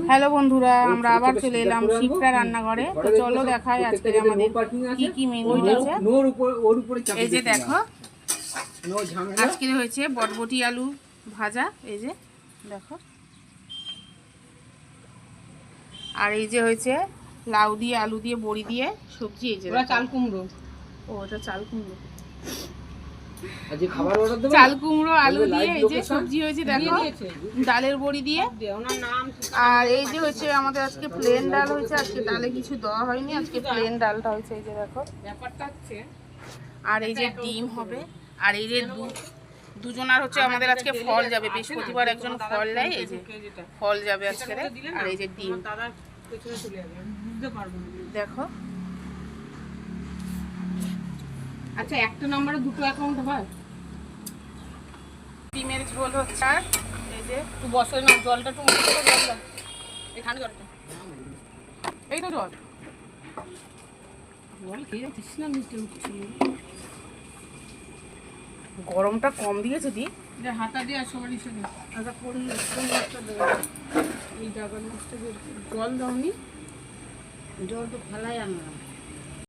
Hello বন্ধুরা, আমরা আবার চলে এলাম শিপ্রা রান্নাঘরে। তো চলো দেখাই আজকে আমাদের কি কি মেনু হয়েছে। এই যে দেখো, আজকে হয়েছে বটবটি আলু ভাজা, এই যে দেখো। আর এই যে হয়েছে লাউ দিয়ে আলু দিয়ে বড়ি দিয়ে সবজি। এই যে চাল কুমড়ো, ও এটা চাল কুমড়ো, চাল কুমড়ো আলু দিয়ে এই যে সবজি হয়েছে দেখো, ডালের বড়ি দিয়ে। আর এই যে হচ্ছে আমাদের আজকে প্লেন ডাল হয়েছে, আজকে ডালে কিছু দেওয়া হয়নি, আজকে প্লেন ডালটা হয়েছে। এই যে দেখো ব্যাপারটা হচ্ছে। আর এই যে ডিম হবে। আর এই যে দুজনার হচ্ছে আমাদের আজকে ফল যাবে, বৃহস্পতিবার একজন ফল নেয়, এই যে ফল যাবে আজকে। আর এই যে ডিম দেখো। আচ্ছা, একটা নম্বরে দুটো অ্যাকাউন্ট হয়। ডিমের ঝোল হচ্ছে। আর এই যে একটু বসে না, জলটা একটু মুখে জল দাও, এই ঠান্ডা জলটা, এই তো জল জল খেয়ে যাচ্ছিস না, নিচে উঠছি। গরমটা কম দিয়েছে দি, হাতা দিয়ে সবারই সঙ্গে হাতা করি এই জায়গার মধ্যে জল দাওনি, জল তো ফেলাই আনলাম।